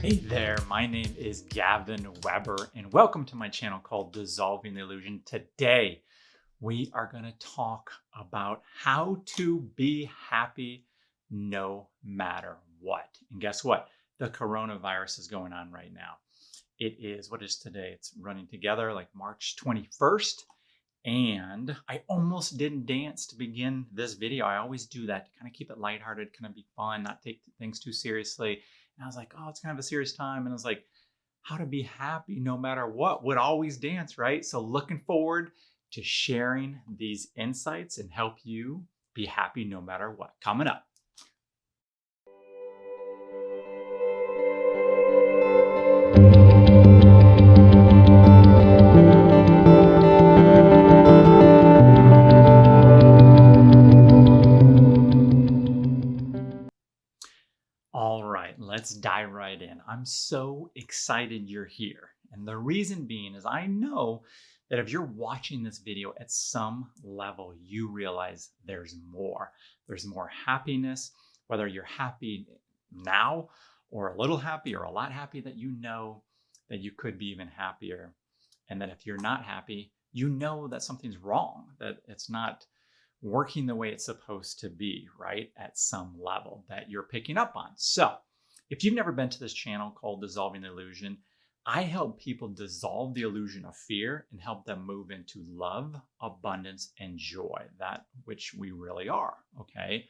Hey there, my name is Gavin Weber, and welcome to my channel called Dissolving the Illusion. Today, we are going to talk about how to be happy no matter what. And guess what? The coronavirus is going on right now. It is, what is today? It's running together like March 21st. And I almost didn't dance to begin this video. I always do that to kind of keep it lighthearted, kind of be fun, not take things too seriously. And I was like, oh, it's kind of a serious time. And I was like, how to be happy no matter what, would always dance, right? So looking forward to sharing these insights and help you be happy no matter what. Coming up. All right, let's dive right in. I'm so excited you're here. And the reason being is I know that if you're watching this video at some level, you realize there's more. There's more happiness, whether you're happy now or a little happy or a lot happy, that you know that you could be even happier. And that if you're not happy, you know that something's wrong, that it's not working the way it's supposed to be, right? At some level that you're picking up on. So if you've never been to this channel called Dissolving the Illusion, I help people dissolve the illusion of fear and help them move into love, abundance, and joy, that which we really are, okay?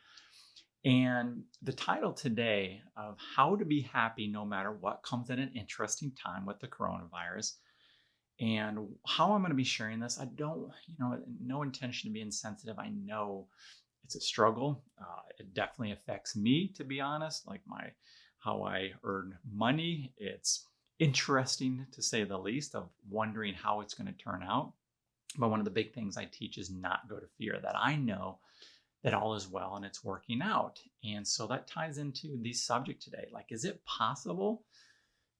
And the title today of How to Be Happy No Matter What comes at an interesting time with the coronavirus. And how I'm going to be sharing this, I don't, no intention to be insensitive. I know it's a struggle. It definitely affects me, to be honest, like how I earn money. It's interesting, to say the least, of wondering how it's going to turn out. But one of the big things I teach is not go to fear, that I know that all is well and it's working out. And so that ties into the subject today. Like, is it possible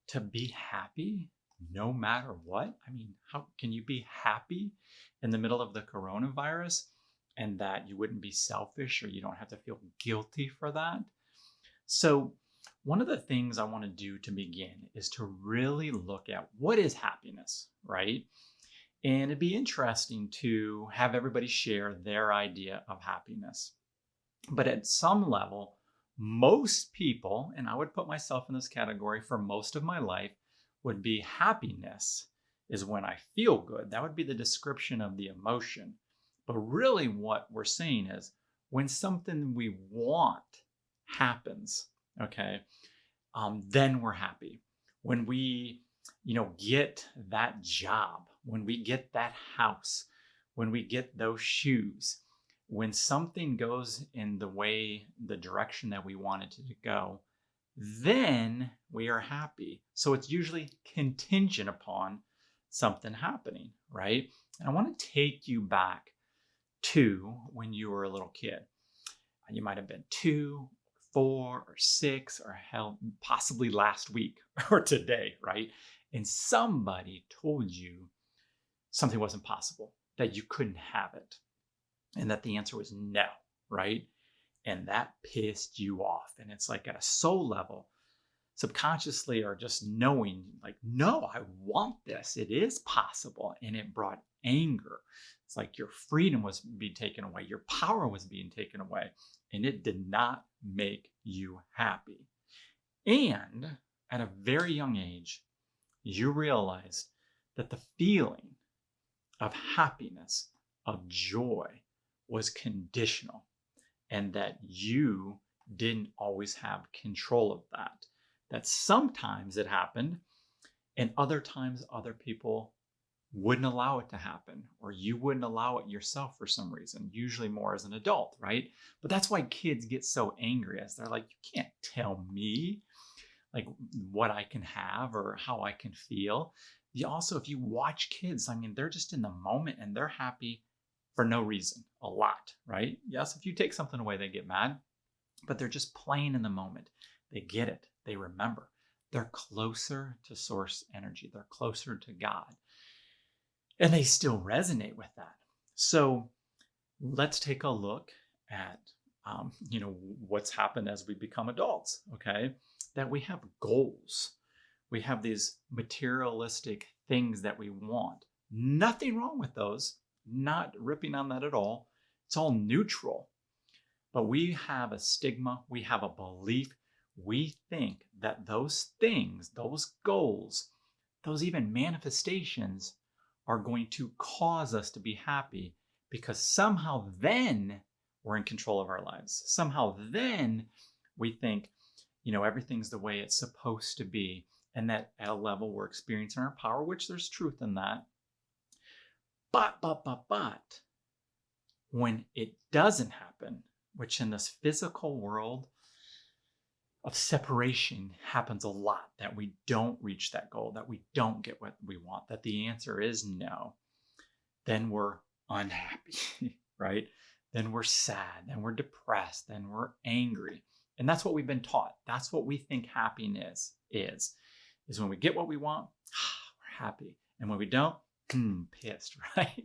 to be happy no matter what? I mean, how can you be happy in the middle of the coronavirus and that you wouldn't be selfish or you don't have to feel guilty for that? So one of the things I want to do to begin is to really look at what is happiness, right? And it'd be interesting to have everybody share their idea of happiness. But at some level, most people, and I would put myself in this category for most of my life, would be happiness is when I feel good. That would be the description of the emotion. But really what we're saying is when something we want happens, okay, then we're happy. When we, get that job, when we get that house, when we get those shoes, when something goes in the direction that we want it to go, then we are happy. So it's usually contingent upon something happening, right? And I want to take you back to when you were a little kid. You might have been 2, 4, or 6, or hell, possibly last week or today, right? And somebody told you something wasn't possible, that you couldn't have it, and that the answer was no, right? And that pissed you off. And it's like at a soul level, subconsciously, or just knowing, like, no, I want this. It is possible. And it brought anger. It's like your freedom was being taken away. Your power was being taken away. And it did not make you happy. And at a very young age, you realized that the feeling of happiness, of joy, was conditional, and that you didn't always have control of that. That sometimes it happened, and other times other people wouldn't allow it to happen, or you wouldn't allow it yourself for some reason, usually more as an adult, right? But that's why kids get so angry, as they're like, you can't tell me like what I can have or how I can feel. If you watch kids, I mean, they're just in the moment and they're happy for no reason, a lot, right? Yes, if you take something away, they get mad, but they're just playing in the moment. They get it. They remember. They're closer to source energy. They're closer to God. And they still resonate with that. So let's take a look at, what's happened as we become adults, okay? That we have goals. We have these materialistic things that we want. Nothing wrong with those, not ripping on that at all. It's all neutral. But we have a stigma, we have a belief. We think that those things, those goals, those even manifestations are going to cause us to be happy because somehow then we're in control of our lives. Somehow then we think, everything's the way it's supposed to be. And that at a level we're experiencing our power, which there's truth in that. But, when it doesn't happen, which in this physical world of separation happens a lot, that we don't reach that goal, that we don't get what we want, that the answer is no, then we're unhappy, right? Then we're sad, then we're depressed, then we're angry. And that's what we've been taught. That's what we think happiness is when we get what we want, we're happy. And when we don't, pissed, right?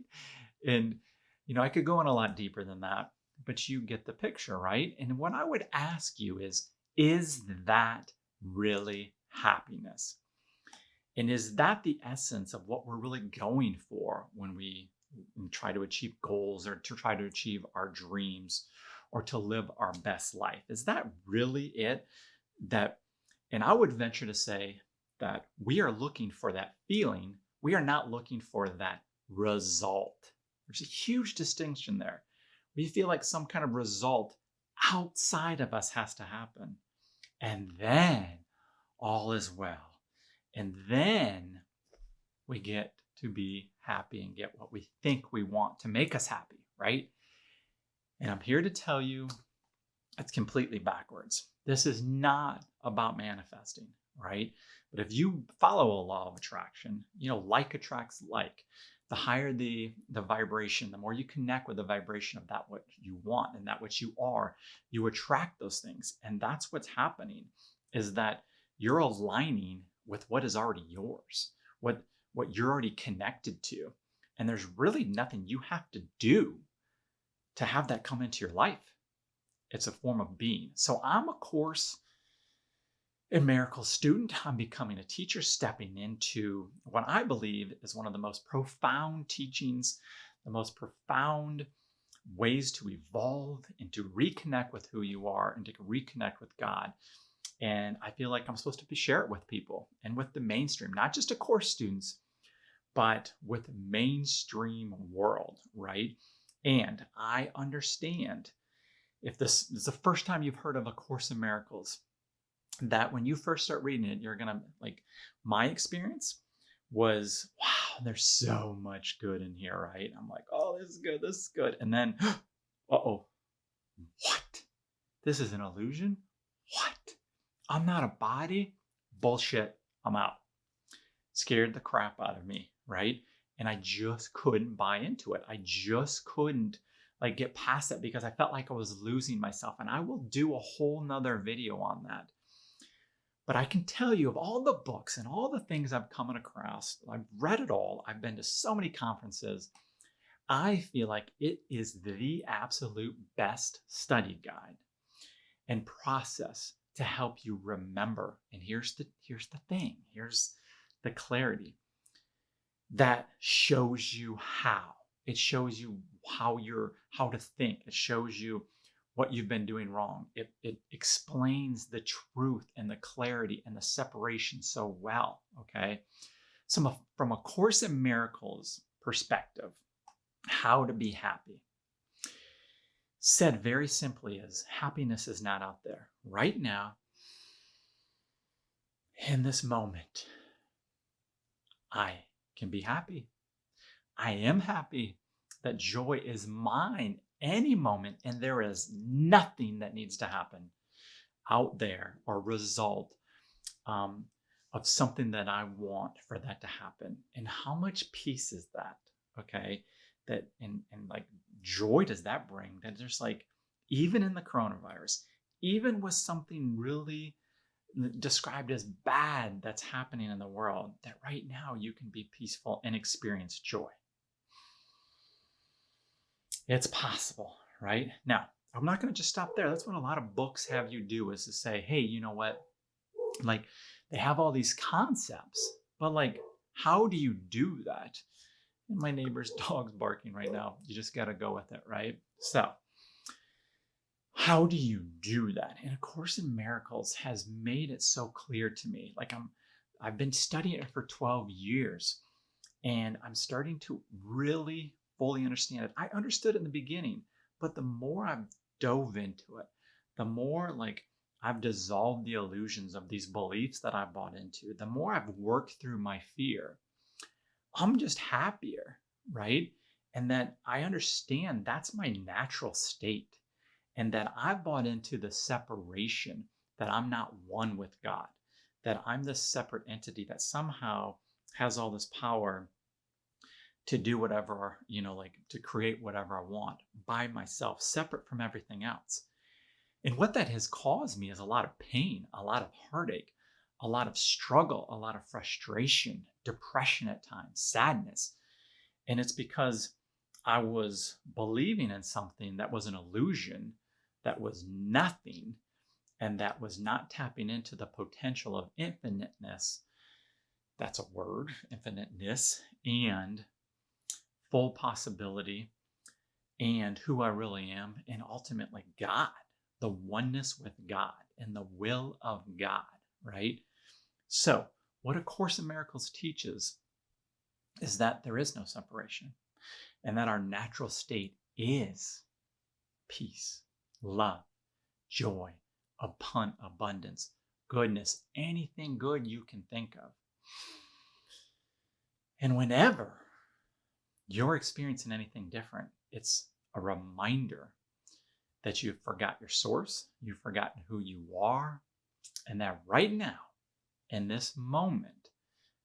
And, I could go in a lot deeper than that, but you get the picture, right? And what I would ask you is that really happiness? And is that the essence of what we're really going for when we try to achieve goals or to try to achieve our dreams or to live our best life? Is that really it? And I would venture to say that we are looking for that feeling. We are not looking for that result. There's a huge distinction there. We feel like some kind of result outside of us has to happen. And then all is well. And then we get to be happy and get what we think we want to make us happy, right? And I'm here to tell you it's completely backwards. This is not about manifesting, right? But if you follow a law of attraction, like attracts like. The higher the vibration, the more you connect with the vibration of that what you want and that what you are, you attract those things. And that's what's happening, is that you're aligning with what is already yours, what you're already connected to. And there's really nothing you have to do to have that come into your life. It's a form of being. So I'm a Course in Miracles student. I'm becoming a teacher, stepping into what I believe is one of the most profound teachings, the most profound ways to evolve and to reconnect with who you are and to reconnect with God. And I feel like I'm supposed to share it with people and with the mainstream, not just to Course students, but with the mainstream world, right? And I understand, if this is the first time you've heard of A Course in Miracles, that when you first start reading it, you're going to, my experience was, wow, there's so much good in here, right? I'm like, oh, this is good. And then, uh-oh, what? This is an illusion? What? I'm not a body? Bullshit, I'm out. Scared the crap out of me, right? And I just couldn't buy into it. I just couldn't get past it because I felt like I was losing myself. And I will do a whole nother video on that. But I can tell you, of all the books and all the things I've come across, I've read it all, I've been to so many conferences, I feel like it is the absolute best study guide and process to help you remember. And here's the thing, here's the clarity that shows you how. It shows you how to think. It shows you what you've been doing wrong. It explains the truth and the clarity and the separation so well, okay? So from A Course in Miracles perspective, how to be happy. Said very simply is, happiness is not out there. Right now, in this moment, I can be happy. I am happy that joy is mine any moment, and there is nothing that needs to happen out there or result of something that I want for that to happen. And how much peace is that? Okay, that and joy does that bring? That there's even in the coronavirus, even with something really described as bad that's happening in the world, that right now you can be peaceful and experience joy. It's possible, right? Now, I'm not going to just stop there. That's what a lot of books have you do, is to say, hey, you know what? They have all these concepts, but like, how do you do that? And my neighbor's dog's barking right now. You just got to go with it, right? So, how do you do that? And A Course in Miracles has made it so clear to me. I've been studying it for 12 years, and I'm starting to really fully understand it. I understood it in the beginning, but the more I've dove into it, the more like I've dissolved the illusions of these beliefs that I bought into, the more I've worked through my fear, I'm just happier, right? And that I understand that's my natural state, and that I've bought into the separation, that I'm not one with God, that I'm this separate entity that somehow has all this power to do whatever, like to create whatever I want by myself, separate from everything else. And what that has caused me is a lot of pain, a lot of heartache, a lot of struggle, a lot of frustration, depression at times, sadness. And it's because I was believing in something that was an illusion, that was nothing, and that was not tapping into the potential of infiniteness. That's a word, infiniteness, and full possibility, and who I really am, and ultimately God, the oneness with God and the will of God, right? So, what A Course in Miracles teaches is that there is no separation, and that our natural state is peace, love, joy, abundance, goodness, anything good you can think of. And whenever you're experiencing anything different, it's a reminder that you've forgot your source, you've forgotten who you are, and that right now, in this moment,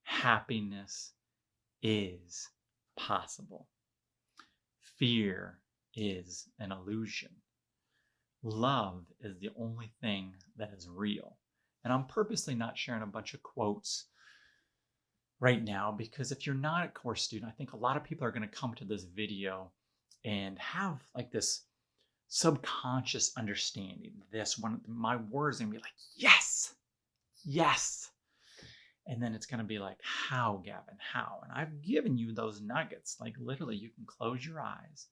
happiness is possible. Fear is an illusion. Love is the only thing that is real. And I'm purposely not sharing a bunch of quotes right now, because if you're not a course student, I think a lot of people are going to come to this video and have like this subconscious understanding. This one, my words are going to be like, yes, yes. And then it's going to be like, how, Gavin, how? And I've given you those nuggets. Like literally, you can close your eyes,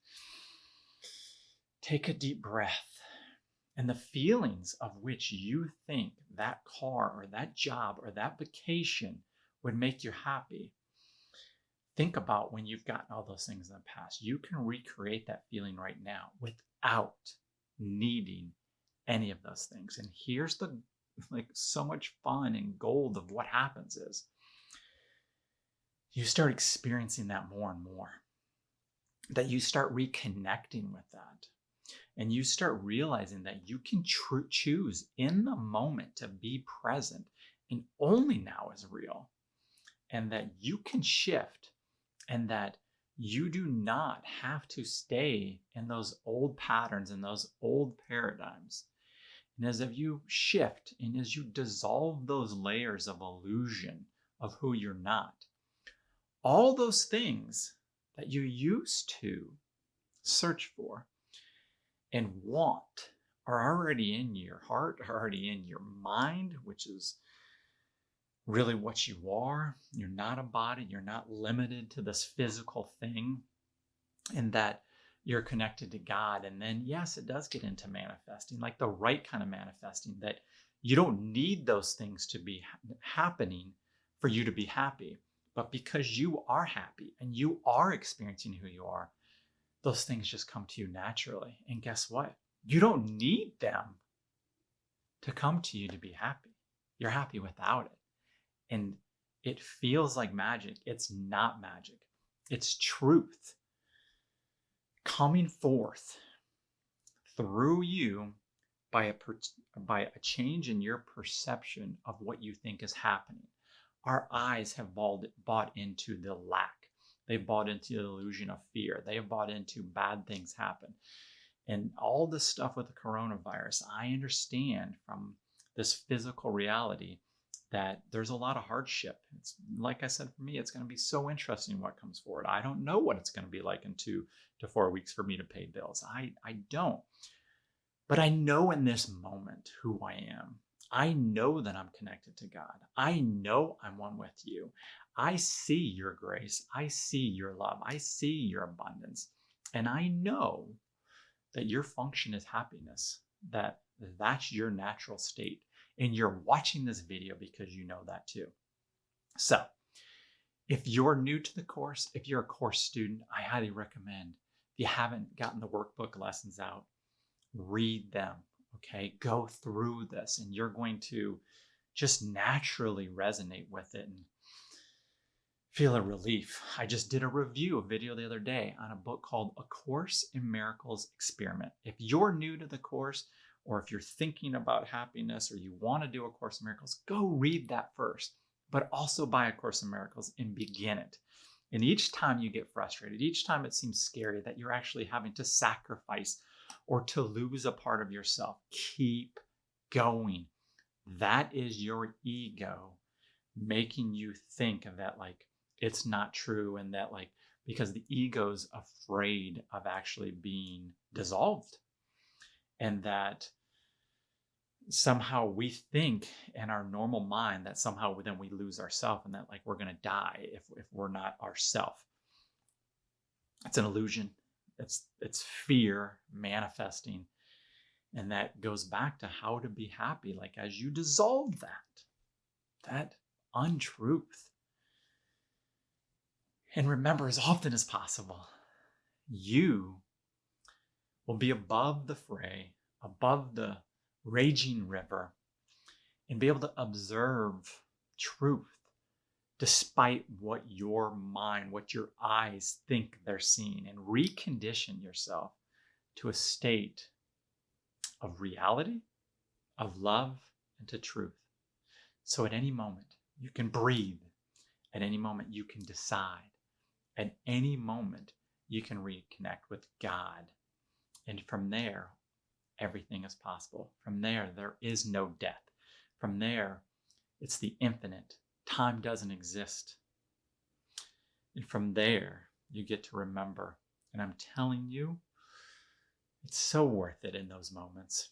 take a deep breath, and the feelings of which you think that car or that job or that vacation would make you happy. Think about when you've gotten all those things in the past. You can recreate that feeling right now without needing any of those things. And here's the so much fun and gold of what happens is you start experiencing that more and more, that you start reconnecting with that, and you start realizing that you can choose in the moment to be present, and only now is real, and that you can shift, and that you do not have to stay in those old patterns and those old paradigms. And as if you shift and as you dissolve those layers of illusion of who you're not, all those things that you used to search for and want are already in your heart, are already in your mind, which is really what you are. You're not a body. You're not limited to this physical thing, and that you're connected to God. And then, yes, it does get into manifesting, like the right kind of manifesting, that you don't need those things to be happening for you to be happy. But because you are happy and you are experiencing who you are, those things just come to you naturally. And guess what? You don't need them to come to you to be happy. You're happy without it. And it feels like magic. It's not magic. It's truth coming forth through you by a change in your perception of what you think is happening. Our eyes have bought into the lack. They've bought into the illusion of fear. They've bought into bad things happen. And all this stuff with the coronavirus, I understand from this physical reality that there's a lot of hardship. It's like I said, for me, it's going to be so interesting what comes forward. I don't know what it's going to be like in 2 to 4 weeks for me to pay bills. I don't. But I know in this moment who I am. I know that I'm connected to God. I know I'm one with you. I see your grace. I see your love. I see your abundance. And I know that your function is happiness, that that's your natural state. And you're watching this video because you know that too. So if you're new to the course, if you're a course student, I highly recommend, if you haven't gotten the workbook lessons out, read them. Okay, go through this and you're going to just naturally resonate with it and feel a relief. I just did a video the other day on a book called A Course in Miracles Experiment. If you're new to the course, or if you're thinking about happiness, or you want to do A Course in Miracles, go read that first, but also buy A Course in Miracles and begin it. And each time you get frustrated, each time it seems scary that you're actually having to sacrifice or to lose a part of yourself, keep going. That is your ego making you think that like it's not true, and that like because the ego's afraid of actually being dissolved, and that somehow we think in our normal mind that somehow then we lose ourself, and that like we're going to die if we're not ourself. It's an illusion. It's fear manifesting. And that goes back to how to be happy. Like as you dissolve that untruth, and remember, as often as possible, you will be above the fray, above the raging river, and be able to observe truth despite what your mind, what your eyes think they're seeing, and recondition yourself to a state of reality, of love, and to truth. So at any moment, you can breathe. At any moment, you can decide. At any moment, you can reconnect with God. And from there, everything is possible. From there is no death. From there, it's the infinite. Time doesn't exist. And from there, you get to remember. And I'm telling you, it's so worth it in those moments.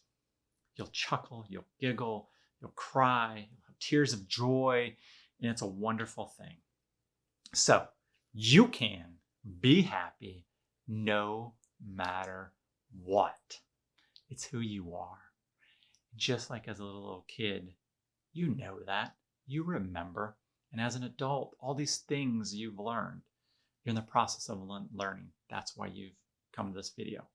You'll chuckle, you'll giggle, you'll cry, you'll have tears of joy, and it's a wonderful thing. So you can be happy no matter what. It's who you are. Just like as a little kid, you know that. You remember. And as an adult, all these things you've learned, you're in the process of learning. That's why you've come to this video.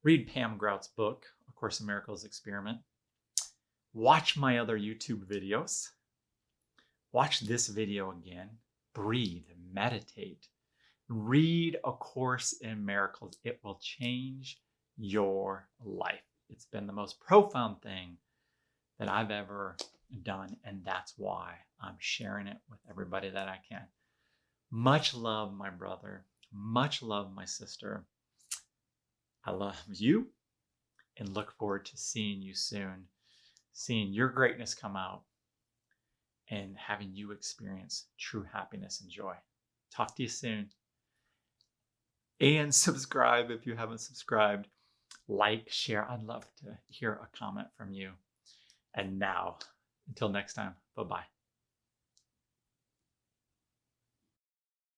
Read Pam Grout's book, A Course in Miracles Experiment. Watch my other YouTube videos. Watch this video again. Breathe, meditate. Read A Course in Miracles. It will change your life. It's been the most profound thing that I've ever done, and that's why I'm sharing it with everybody that I can. Much love, my brother. Much love, my sister. I love you and look forward to seeing you soon, seeing your greatness come out, and having you experience true happiness and joy. Talk to you soon. And subscribe if you haven't subscribed. Like, share. I'd love to hear a comment from you. And now, until next time, bye-bye.